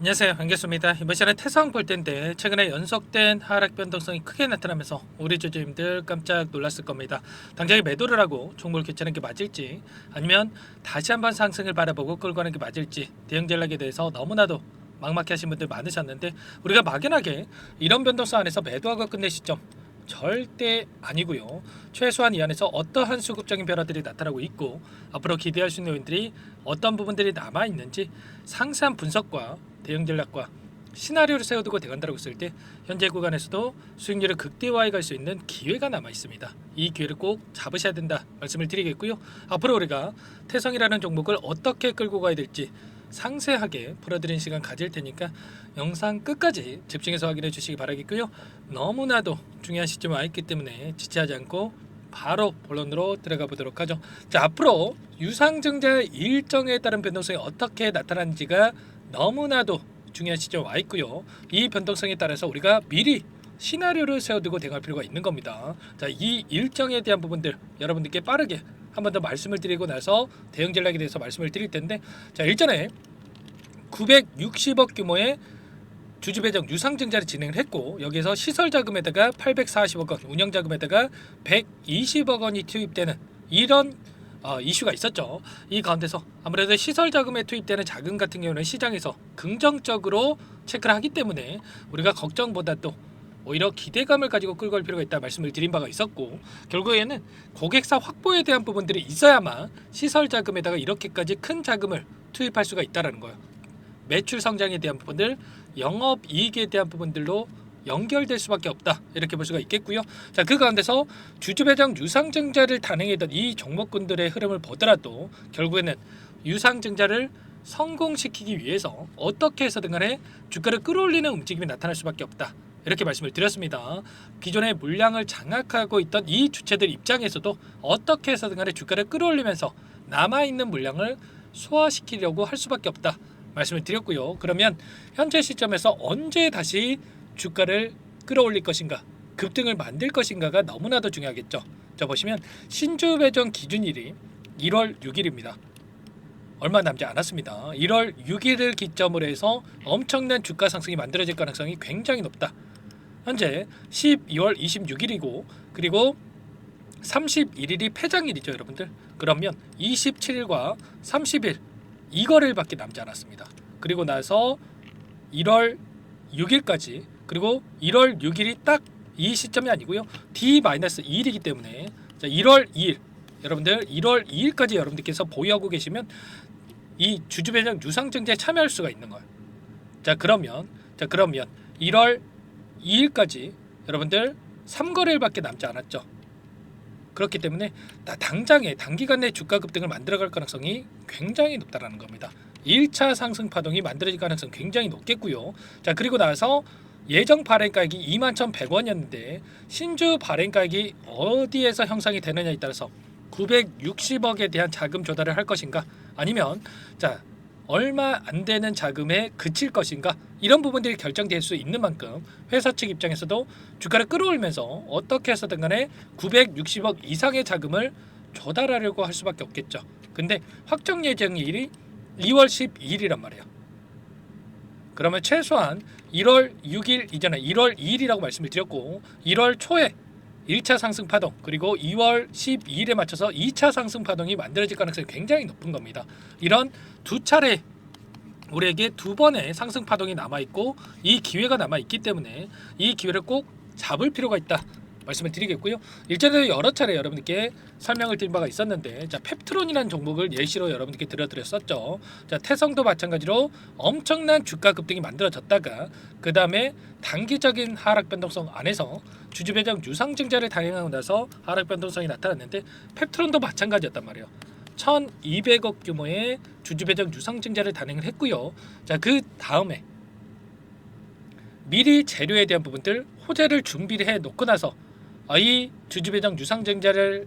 안녕하세요, 반갑습니다. 이번 시간에 태성 볼 텐데 최근에 연속된 하락 변동성이 크게 나타나면서 우리 주주님들 깜짝 놀랐을 겁니다. 당장에 매도를 하고 종목을 교체하는 게 맞을지, 아니면 다시 한번 상승을 바라보고 끌고 가는 게 맞을지, 대응 전략에 대해서 너무나도 막막해 하신 분들 많으셨는데, 우리가 막연하게 이런 변동성 안에서 매도하고 끝낼 시점 절대 아니고요. 최소한 이 안에서 어떠한 수급적인 변화들이 나타나고 있고, 앞으로 기대할 수 있는 요인들이 어떤 부분들이 남아 있는지 상세한 분석과 대응 전략과 시나리오를 세워두고 대응한다고 했을 때 현재 구간에서도 수익률을 극대화해 갈 수 있는 기회가 남아 있습니다. 이 기회를 꼭 잡으셔야 된다 말씀을 드리겠고요. 앞으로 우리가 태성이라는 종목을 어떻게 끌고 가야 될지 상세하게 풀어드리는 시간 가질 테니까 영상 끝까지 집중해서 확인해 주시기 바라겠고요. 너무나도 중요한 시점에 와 있기 때문에 지체하지 않고 바로 본론으로 들어가 보도록 하죠. 자, 앞으로 유상증자 일정에 따른 변동성이 어떻게 나타나는지가 너무나도 중요한 시점에 와 있고요. 이 변동성에 따라서 우리가 미리 시나리오를 세워두고 대응할 필요가 있는 겁니다. 자, 이 일정에 대한 부분들 여러분들께 빠르게 한 번 더 말씀을 드리고 나서 대응 전략에 대해서 말씀을 드릴 텐데, 자, 일전에 960억 규모의 주주 배정 유상증자를 진행을 했고, 여기서 시설 자금에다가 840억 원, 운영 자금에다가 120억 원이 투입되는 이런 이슈가 있었죠. 이 가운데서 아무래도 시설 자금에 투입되는 자금 같은 경우는 시장에서 긍정적으로 체크를 하기 때문에 우리가 걱정보다도 오히려 기대감을 가지고 끌고 갈 필요가 있다 말씀을 드린 바가 있었고, 결국에는 고객사 확보에 대한 부분들이 있어야만 시설 자금에다가 이렇게까지 큰 자금을 투입할 수가 있다는 거예요. 매출 성장에 대한 부분들, 영업 이익에 대한 부분들로 연결될 수밖에 없다, 이렇게 볼 수가 있겠고요. 자, 그 가운데서 주주 배정 유상증자를 단행했던 이 종목군들의 흐름을 보더라도 결국에는 유상증자를 성공시키기 위해서 어떻게 해서든 간에 주가를 끌어올리는 움직임이 나타날 수밖에 없다, 이렇게 말씀을 드렸습니다. 기존의 물량을 장악하고 있던 이 주체들 입장에서도 어떻게 해서든 간에 주가를 끌어올리면서 남아있는 물량을 소화시키려고 할 수밖에 없다 말씀을 드렸고요. 그러면 현재 시점에서 언제 다시 주가를 끌어올릴 것인가, 급등을 만들 것인가가 너무나도 중요하겠죠. 자, 보시면 신주 배정 기준일이 1월 6일입니다. 얼마 남지 않았습니다. 1월 6일을 기점으로 해서 엄청난 주가 상승이 만들어질 가능성이 굉장히 높다. 현재 12월 26일이고, 그리고 31일이 폐장일이죠, 여러분들. 그러면 27일과 30일 이거를밖에 남지 않았습니다. 그리고 나서 1월 6일까지, 그리고 1월 6일이 딱 이 시점이 아니고요. D-2일이기 때문에, 자, 1월 2일 여러분들, 1월 2일까지 여러분들께서 보유하고 계시면 이 주주 배정 유상증자에 참여할 수가 있는 거예요. 자, 그러면 1월 2일까지 여러분들 3거래일밖에 남지 않았죠. 그렇기 때문에 당장에 단기간 내 주가 급등을 만들어갈 가능성이 굉장히 높다라는 겁니다. 1차 상승 파동이 만들어질 가능성이 굉장히 높겠고요. 자, 그리고 나서 예정 발행가액이 21,100원이었는데 신주 발행가액이 어디에서 형성이 되느냐에 따라서 960억에 대한 자금 조달을 할 것인가, 아니면 자, 얼마 안 되는 자금에 그칠 것인가, 이런 부분들이 결정될 수 있는 만큼 회사 측 입장에서도 주가를 끌어올리면서 어떻게 해서든 간에 960억 이상의 자금을 조달하려고 할 수밖에 없겠죠. 근데 확정 예정일이 2월 12일이란 말이에요. 그러면 최소한 1월 6일 이전에 1월 2일이라고 말씀을 드렸고, 1월 초에 1차 상승 파동, 그리고 2월 12일에 맞춰서 2차 상승 파동이 만들어질 가능성이 굉장히 높은 겁니다. 이런 두 차례 우리에게 두 번의 상승 파동이 남아있고 이 기회가 남아있기 때문에 이 기회를 꼭 잡을 필요가 있다 말씀을 드리겠고요. 일전에도 여러 차례 여러분들께 설명을 드린 바가 있었는데, 자, 펩트론이라는 종목을 예시로 여러분들께 들어드렸었죠. 자, 태성도 마찬가지로 엄청난 주가 급등이 만들어졌다가 그 다음에 단기적인 하락 변동성 안에서 주주 배정 유상증자를 단행하고 나서 하락 변동성이 나타났는데, 펩트론도 마찬가지였단 말이에요. 1,200억 규모의 주주 배정 유상증자를 단행을 했고요. 자, 그 다음에 미리 재료에 대한 부분들 호재를 준비를 해 놓고 나서 이 주주 배정 유상증자를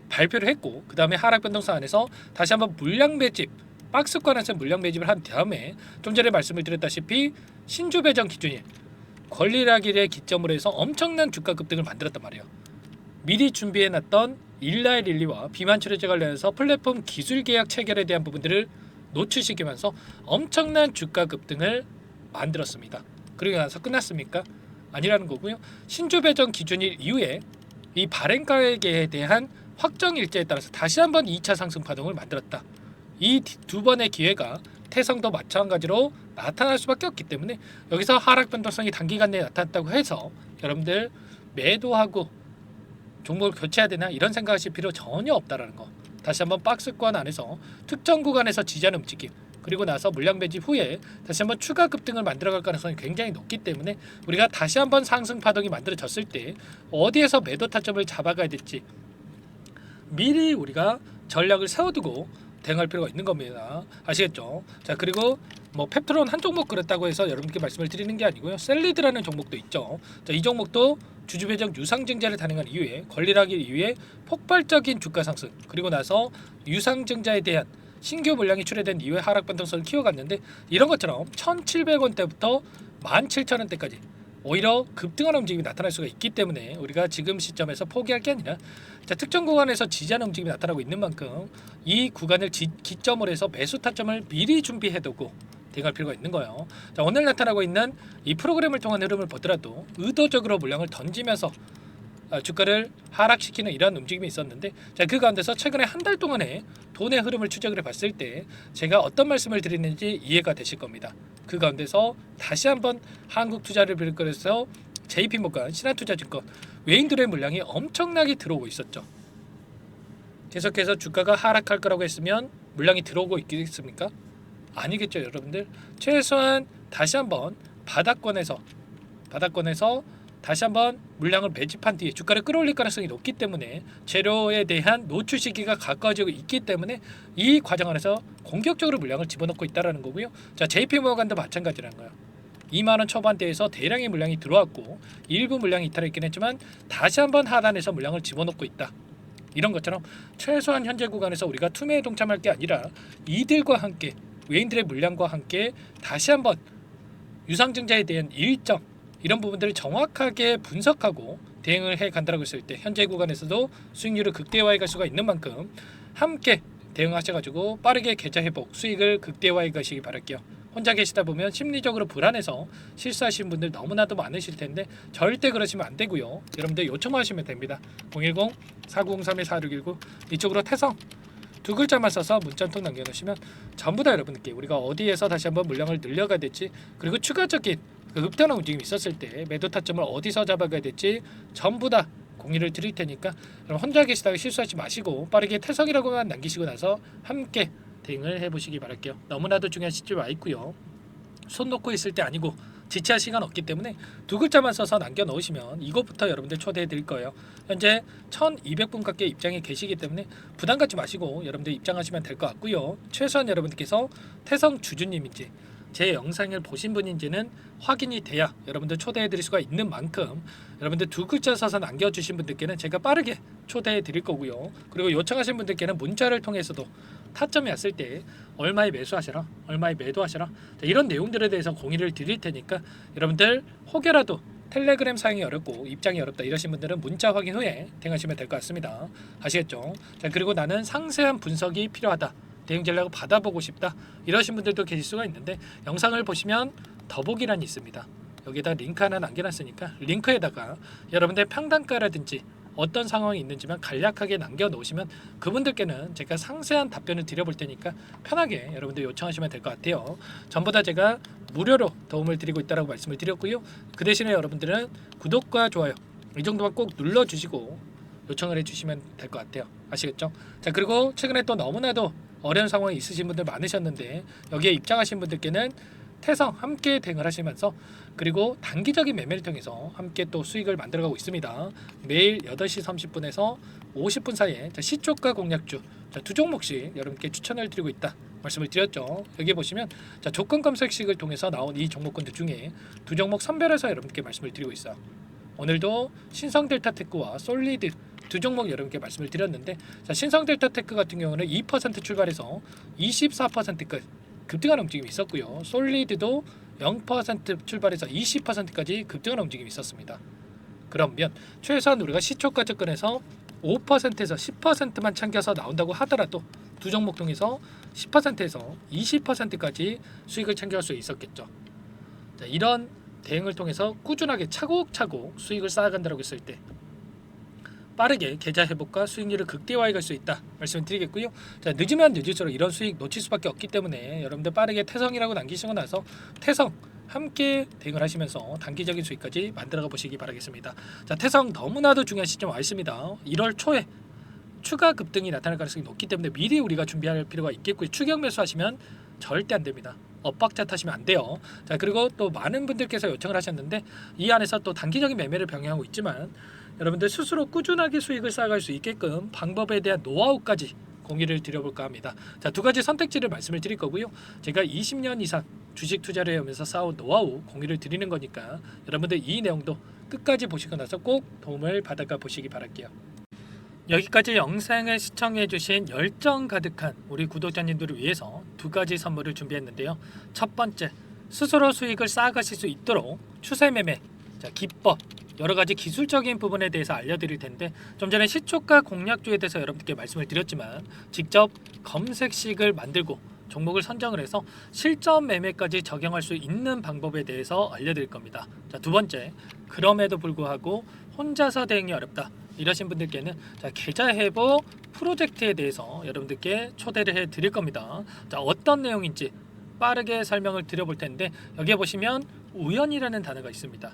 발표를 했고, 그 다음에 하락 변동성 안에서 다시 한번 물량 매집, 박스권에서 물량 매집을 한 다음에 좀 전에 말씀을 드렸다시피 신주 배정 기준일 권리락일의 기점으로 해서 엄청난 주가 급등을 만들었단 말이에요. 미리 준비해놨던 일라의 릴리와 비만 치료제 관련해서 플랫폼 기술 계약 체결에 대한 부분들을 노출시키면서 엄청난 주가 급등을 만들었습니다. 그리고 나서 끝났습니까? 아니라는 거고요. 신주 배정 기준일 이후에 이 발행가액에 대한 확정 일자에 따라서 다시 한번 2차 상승 파동을 만들었다. 이 두 번의 기회가 태성도 마찬가지로 나타날 수밖에 없기 때문에 여기서 하락 변동성이 단기간 내에 나타났다고 해서 여러분들 매도하고 종목을 교체해야 되나 이런 생각하실 필요 전혀 없다라는 거. 다시 한번 박스권 안에서 특정 구간에서 지지하는 움직임, 그리고 나서 물량 매집 후에 다시 한번 추가 급등을 만들어갈 가능성이 굉장히 높기 때문에 우리가 다시 한번 상승 파동이 만들어졌을 때 어디에서 매도 타점을 잡아가야 될지 미리 우리가 전략을 세워두고 대응할 필요가 있는 겁니다. 아시겠죠? 자, 그리고 뭐 펩트론 한 종목 그랬다고 해서 여러분께 말씀을 드리는 게 아니고요. 셀리드라는 종목도 있죠. 자, 이 종목도 주주 배정 유상증자를 단행한 이후에 권리락일 이후에 폭발적인 주가 상승, 그리고 나서 유상증자에 대한 신규 물량이 출회된 이후에 하락 변동성을 키워갔는데 이런 것처럼 1,700원대부터 17,000원대까지 오히려 급등하는 움직임이 나타날 수가 있기 때문에 우리가 지금 시점에서 포기할 게 아니라 자, 특정 구간에서 지지하는 움직임이 나타나고 있는 만큼 이 구간을 기점으로 해서 매수 타점을 미리 준비해두고 대응할 필요가 있는 거예요. 자, 오늘 나타나고 있는 이 프로그램을 통한 흐름을 보더라도 의도적으로 물량을 던지면서 주가를 하락시키는 이러한 움직임이 있었는데, 자, 그 가운데서 최근에 한 달 동안의 돈의 흐름을 추적을 해봤을 때 제가 어떤 말씀을 드리는지 이해가 되실 겁니다. 그 가운데서 다시 한번 한국투자를 비롯해서 JP모간, 신한투자증권 외인들의 물량이 엄청나게 들어오고 있었죠. 계속해서 주가가 하락할 거라고 했으면 물량이 들어오고 있겠습니까? 아니겠죠, 여러분들. 최소한 다시 한번 바닥권에서 다시 한번 물량을 매집한 뒤에 주가를 끌어올릴 가능성이 높기 때문에 재료에 대한 노출 시기가 가까워지고 있기 때문에 이 과정 안에서 공격적으로 물량을 집어넣고 있다라는 거고요. 자, JP모간도 마찬가지라는 거예요. 2만 원 초반대에서 대량의 물량이 들어왔고 일부 물량이 이탈했긴 했지만 다시 한번 하단에서 물량을 집어넣고 있다. 이런 것처럼 최소한 현재 구간에서 우리가 투매에 동참할 게 아니라 이들과 함께 외인들의 물량과 함께 다시 한번 유상증자에 대한 일정 이런 부분들을 정확하게 분석하고 대응을 해 간다고 했을 때 현재 구간에서도 수익률을 극대화해 갈 수가 있는 만큼 함께 대응하셔가지고 빠르게 계좌 회복 수익을 극대화해 가시기 바랄게요. 혼자 계시다 보면 심리적으로 불안해서 실수하시는 분들 너무나도 많으실 텐데 절대 그러시면 안 되고요. 여러분들 요청하시면 됩니다. 010-4903-4619 이쪽으로 태성 두 글자만 써서 문자 한 통 남겨놓으시면 전부 다 여러분께 우리가 어디에서 다시 한번 물량을 늘려가야 될지, 그리고 추가적인 급등한 움직임이 있었을 때 매도 타점을 어디서 잡아가야 될지 전부 다 공유를 드릴 테니까 여러분 혼자 계시다가 실수하지 마시고 빠르게 태성이라고만 남기시고 나서 함께 대응을 해보시기 바랄게요. 너무나도 중요한 시점이 와 있고요. 손 놓고 있을 때 아니고 지체할 시간 없기 때문에 두 글자만 써서 남겨 놓으시면 이것부터 여러분들 초대해 드릴 거예요. 현재 1200분 가까이 입장에 계시기 때문에 부담 갖지 마시고 여러분들 입장하시면 될 것 같고요. 최소한 여러분들께서 태성 주주님인지 제 영상을 보신 분인지는 확인이 돼야 여러분들 초대해 드릴 수가 있는 만큼 여러분들 두 글자 써서 남겨주신 분들께는 제가 빠르게 초대해 드릴 거고요. 그리고 요청하신 분들께는 문자를 통해서도 타점이 왔을 때 얼마에 매수하시라, 얼마에 매도하시라, 이런 내용들에 대해서 공유를 드릴 테니까 여러분들 혹여라도 텔레그램 사용이 어렵고 입장이 어렵다 이러신 분들은 문자 확인 후에 대응하시면 될 것 같습니다. 아시겠죠? 자, 그리고 나는 상세한 분석이 필요하다, 대응 전략을 받아보고 싶다 이러신 분들도 계실 수가 있는데 영상을 보시면 더보기란이 있습니다. 여기에다 링크 하나 남겨놨으니까 링크에다가 여러분들 평단가라든지 어떤 상황이 있는지만 간략하게 남겨놓으시면 그분들께는 제가 상세한 답변을 드려볼 테니까 편하게 여러분들 요청하시면 될 것 같아요. 전부 다 제가 무료로 도움을 드리고 있다고 말씀을 드렸고요. 그 대신에 여러분들은 구독과 좋아요 이 정도만 꼭 눌러주시고 요청을 해주시면 될 것 같아요. 아시겠죠? 자, 그리고 최근에 또 너무나도 어려운 상황이 있으신 분들 많으셨는데 여기에 입장하신 분들께는 태성 함께 대응을 하시면서 그리고 단기적인 매매를 통해서 함께 또 수익을 만들어가고 있습니다. 매일 8시 30분에서 50분 사이에 시초가 공략주 두 종목씩 여러분께 추천을 드리고 있다 말씀을 드렸죠. 여기 보시면 조건 검색식을 통해서 나온 이 종목군들 중에 두 종목 선별해서 여러분께 말씀을 드리고 있어요. 오늘도 신성델타테크와 솔리드 두 종목 여러분께 말씀을 드렸는데 신성델타테크 같은 경우는 2% 출발해서 24%까지 급등하는 움직임이 있었고요. 솔리드도 0% 출발해서 20%까지 급등하는 움직임이 있었습니다. 그러면 최소한 우리가 시초가 접근해서 5%에서 10%만 챙겨서 나온다고 하더라도 두 종목 통해서 10%에서 20%까지 수익을 챙겨갈 수 있었겠죠. 자, 이런 대응을 통해서 꾸준하게 차곡차곡 수익을 쌓아간다고 했을 때 빠르게 계좌 회복과 수익률을 극대화해 갈 수 있다 말씀을 드리겠고요. 자, 늦으면 늦을수록 이런 수익 놓칠 수밖에 없기 때문에 여러분들 빠르게 태성이라고 남기시고 나서 태성 함께 대응을 하시면서 단기적인 수익까지 만들어가 보시기 바라겠습니다. 자, 태성 너무나도 중요한 시점 와 있습니다. 1월 초에 추가 급등이 나타날 가능성이 높기 때문에 미리 우리가 준비할 필요가 있겠고요. 추격 매수하시면 절대 안 됩니다. 엇박자 타시면 안 돼요. 자, 그리고 또 많은 분들께서 요청을 하셨는데 이 안에서 또 단기적인 매매를 병행하고 있지만 여러분들 스스로 꾸준하게 수익을 쌓아갈 수 있게끔 방법에 대한 노하우까지 공유를 드려볼까 합니다. 자, 두 가지 선택지를 말씀을 드릴 거고요. 제가 20년 이상 주식 투자를 하면서 쌓아온 노하우 공유를 드리는 거니까 여러분들 이 내용도 끝까지 보시고 나서 꼭 도움을 받아가 보시기 바랄게요. 여기까지 영상을 시청해주신 열정 가득한 우리 구독자님들을 위해서 두 가지 선물을 준비했는데요. 첫 번째, 스스로 수익을 쌓아가실 수 있도록 추세 매매, 자, 기법, 여러 가지 기술적인 부분에 대해서 알려드릴 텐데 좀 전에 시초가 공략주에 대해서 여러분들께 말씀을 드렸지만 직접 검색식을 만들고 종목을 선정을 해서 실전 매매까지 적용할 수 있는 방법에 대해서 알려드릴 겁니다. 자, 두 번째, 그럼에도 불구하고 혼자서 대응이 어렵다 이러신 분들께는 자, 계좌 회복 프로젝트에 대해서 여러분들께 초대를 해 드릴 겁니다. 자, 어떤 내용인지 빠르게 설명을 드려볼 텐데 여기에 보시면 우연이라는 단어가 있습니다.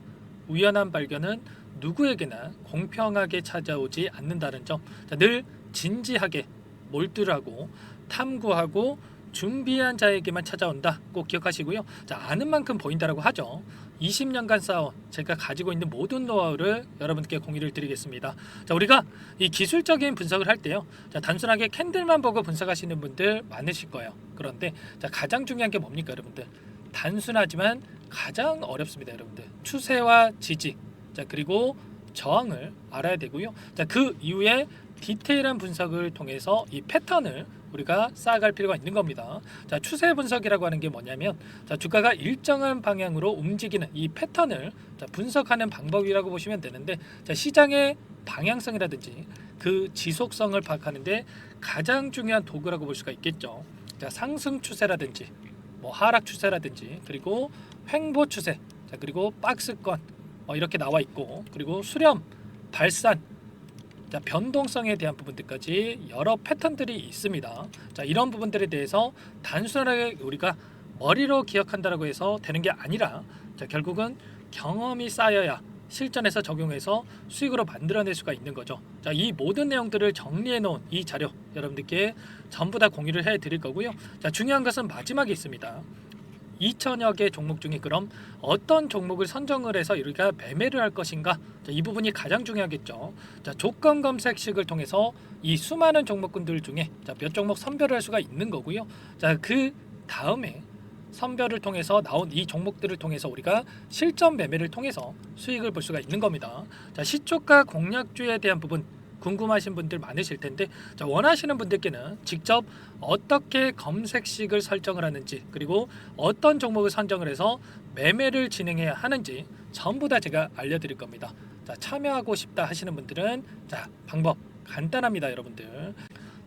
우연한 발견은 누구에게나 공평하게 찾아오지 않는다는 점, 자, 늘 진지하게 몰두하고 탐구하고 준비한 자에게만 찾아온다 꼭 기억하시고요. 자, 아는 만큼 보인다라고 하죠. 20년간 쌓아온 제가 가지고 있는 모든 노하우를 여러분께 공유를 드리겠습니다. 자, 우리가 이 기술적인 분석을 할 때요, 자, 단순하게 캔들만 보고 분석하시는 분들 많으실 거예요. 그런데 자, 가장 중요한 게 뭡니까 여러분들? 단순하지만 가장 어렵습니다. 여러분들 추세와 지지, 자, 그리고 저항을 알아야 되고요. 자, 그 이후에 디테일한 분석을 통해서 이 패턴을 우리가 쌓아갈 필요가 있는 겁니다. 자, 추세 분석이라고 하는 게 뭐냐면 자, 주가가 일정한 방향으로 움직이는 이 패턴을 자, 분석하는 방법이라고 보시면 되는데 자, 시장의 방향성이라든지 그 지속성을 파악하는데 가장 중요한 도구라고 볼 수가 있겠죠. 자, 상승 추세라든지 뭐 하락 추세라든지 그리고 횡보 추세, 자, 그리고 박스권 이렇게 나와 있고 그리고 수렴, 발산, 자, 변동성에 대한 부분들까지 여러 패턴들이 있습니다. 자, 이런 부분들에 대해서 단순하게 우리가 머리로 기억한다라고 해서 되는 게 아니라 자, 결국은 경험이 쌓여야 실전에서 적용해서 수익으로 만들어낼 수가 있는 거죠. 자, 이 모든 내용들을 정리해 놓은 이 자료 여러분들께 전부 다 공유를 해 드릴 거고요. 자, 중요한 것은 마지막에 있습니다. 2천여 개 종목 중에 그럼 어떤 종목을 선정을 해서 우리가 매매를 할 것인가? 자, 이 부분이 가장 중요하겠죠. 자, 조건 검색식을 통해서 이 수많은 종목군들 중에 자, 몇 종목 선별을 할 수가 있는 거고요. 자, 그 다음에 선별을 통해서 나온 이 종목들을 통해서 우리가 실전 매매를 통해서 수익을 볼 수가 있는 겁니다. 자, 시초가 공략주에 대한 부분 궁금하신 분들 많으실 텐데 자, 원하시는 분들께는 직접 어떻게 검색식을 설정을 하는지 그리고 어떤 종목을 선정을 해서 매매를 진행해야 하는지 전부 다 제가 알려드릴 겁니다. 자, 참여하고 싶다 하시는 분들은 자, 방법 간단합니다. 여러분들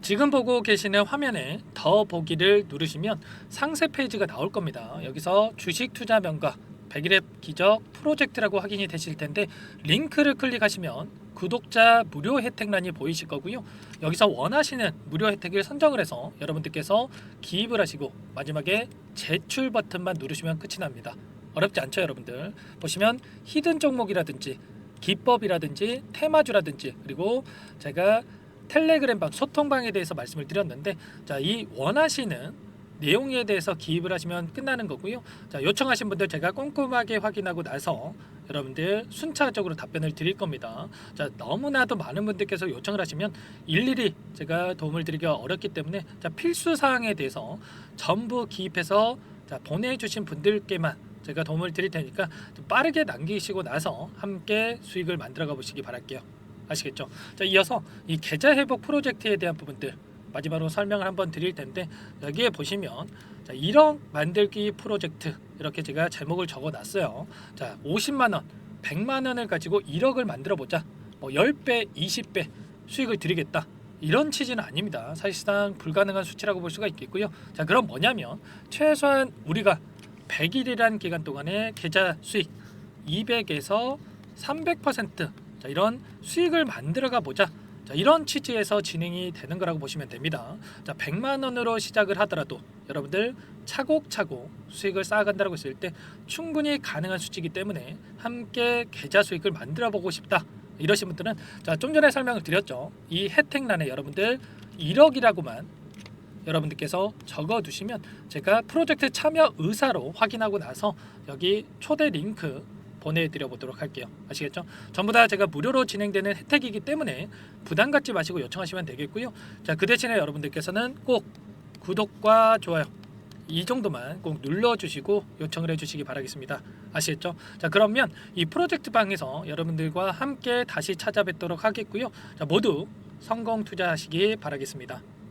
지금 보고 계시는 화면에 더 보기를 누르시면 상세 페이지가 나올 겁니다. 여기서 주식 투자 명가 100일의 기적 프로젝트라고 확인이 되실 텐데 링크를 클릭하시면 구독자 무료 혜택란이 보이실 거고요. 여기서 원하시는 무료 혜택을 선정을 해서 여러분들께서 기입을 하시고 마지막에 제출 버튼만 누르시면 끝이 납니다. 어렵지 않죠 여러분들. 보시면 히든 종목이라든지 기법이라든지 테마주라든지 그리고 제가 텔레그램방 소통방에 대해서 말씀을 드렸는데 자, 이 원하시는 내용에 대해서 기입을 하시면 끝나는 거고요. 자, 요청하신 분들 제가 꼼꼼하게 확인하고 나서 여러분들 순차적으로 답변을 드릴 겁니다. 자, 너무나도 많은 분들께서 요청을 하시면 일일이 제가 도움을 드리기가 어렵기 때문에 자, 필수 사항에 대해서 전부 기입해서 자, 보내주신 분들께만 제가 도움을 드릴 테니까 좀 빠르게 남기시고 나서 함께 수익을 만들어가 보시기 바랄게요. 아시겠죠? 자, 이어서 이 계좌 회복 프로젝트에 대한 부분들 마지막으로 설명을 한번 드릴 텐데 여기에 보시면 자, 1억 만들기 프로젝트 이렇게 제가 제목을 적어 놨어요. 자, 50만 원, 100만 원을 가지고 1억을 만들어 보자. 뭐 10배, 20배 수익을 드리겠다. 이런 취지는 아닙니다. 사실상 불가능한 수치라고 볼 수가 있겠고요. 자, 그럼 뭐냐면 최소한 우리가 100일이라는 기간 동안에 계좌 수익 200에서 300% 자, 이런 수익을 만들어가 보자. 자, 이런 취지에서 진행이 되는 거라고 보시면 됩니다. 자, 100만 원으로 시작을 하더라도 여러분들 차곡차곡 수익을 쌓아간다고 했을 때 충분히 가능한 수치이기 때문에 함께 계좌 수익을 만들어 보고 싶다. 이러신 분들은 자, 좀 전에 설명을 드렸죠. 이 혜택란에 여러분들 1억이라고만 여러분들께서 적어두시면 제가 프로젝트 참여 의사로 확인하고 나서 여기 초대 링크 보내드려 보도록 할게요. 아시겠죠? 전부 다 제가 무료로 진행되는 혜택이기 때문에 부담 갖지 마시고 요청하시면 되겠고요. 자, 그 대신에 여러분들께서는 꼭 구독과 좋아요 이 정도만 꼭 눌러주시고 요청을 해주시기 바라겠습니다. 아시겠죠? 자, 그러면 이 프로젝트 방에서 여러분들과 함께 다시 찾아뵙도록 하겠고요. 자, 모두 성공 투자하시기 바라겠습니다.